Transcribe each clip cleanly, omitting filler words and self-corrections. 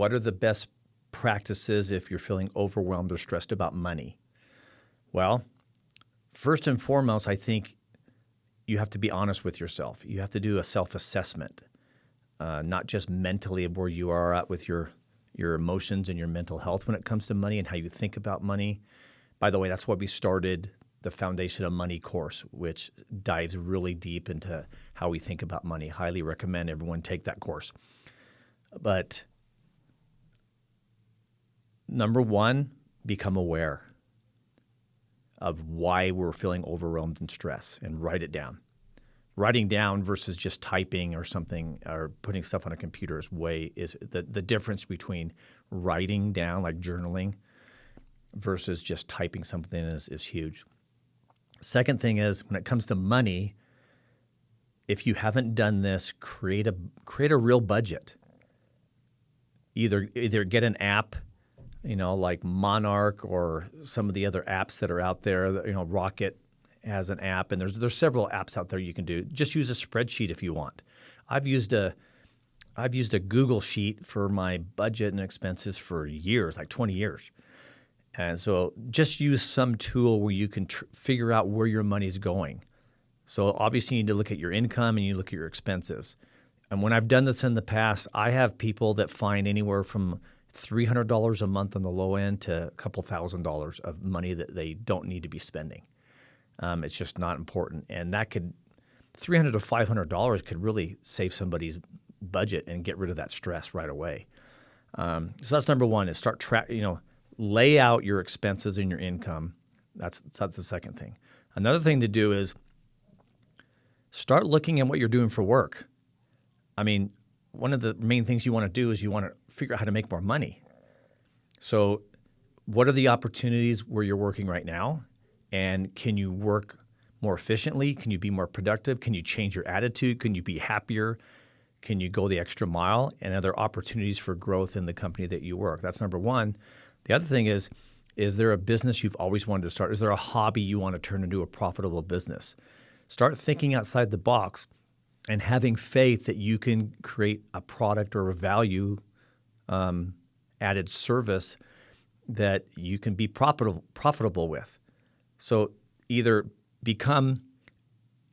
What are the best practices if you're feeling overwhelmed or stressed about money? Well, first and foremost, I think you have to be honest with yourself. You have to do a self-assessment, not just mentally of where you are at with your emotions and your mental health when it comes to money and how you think about money. By the way, that's why we started the Foundation of Money course, which dives really deep into how we think about money. Highly recommend everyone take that course. But number one, become aware of why we're feeling overwhelmed and stressed and write it down. Writing down versus just typing or something or putting stuff on a computer is the difference between writing down, like journaling, versus just typing something is huge. Second thing is, when it comes to money, if you haven't done this, create a real budget. Either get an app, like Monarch or some of the other apps that are out there. Rocket has an app, and there's several apps out there you can do. Just use a spreadsheet if you want. I've used a Google Sheet for my budget and expenses for years, like 20 years. And so just use some tool where you can figure out where your money's going. So obviously you need to look at your income and you look at your expenses. And when I've done this in the past, I have people that find anywhere from $300 a month on the low end to a couple $1,000s of money that they don't need to be spending. It's just not important. And that $300 to $500 could really save somebody's budget and get rid of that stress right away. So that's number one, is start lay out your expenses and your income. That's the second thing. Another thing to do is start looking at what you're doing for work. I mean, one of the main things you want to do is you want to figure out how to make more money. So what are the opportunities where you're working right now? And can you work more efficiently? Can you be more productive? Can you change your attitude? Can you be happier? Can you go the extra mile? And are there opportunities for growth in the company that you work? That's number one. The other thing is there a business you've always wanted to start? Is there a hobby you want to turn into a profitable business? Start thinking outside the box and having faith that you can create a product or a value added service that you can be profitable with. So either become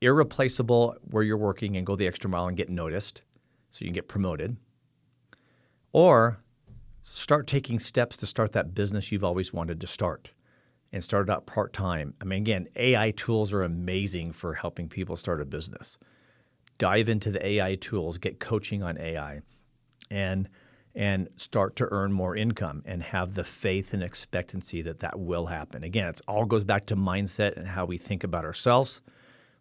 irreplaceable where you're working and go the extra mile and get noticed so you can get promoted, or start taking steps to start that business you've always wanted to start and start it out part-time. I mean, again, AI tools are amazing for helping people start a business. Dive into the AI tools, get coaching on AI, and start to earn more income and have the faith and expectancy that will happen. Again, it all goes back to mindset and how we think about ourselves,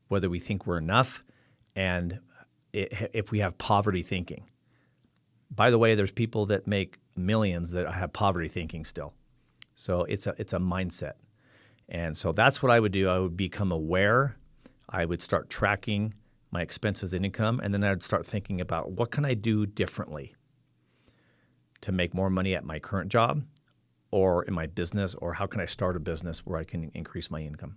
whether we think we're enough, and if we have poverty thinking. By the way, there's people that make millions that have poverty thinking still. So it's a mindset. And so that's what I would do. I would become aware. I would start tracking my expenses and income, and then I'd start thinking about what can I do differently to make more money at my current job or in my business, or how can I start a business where I can increase my income.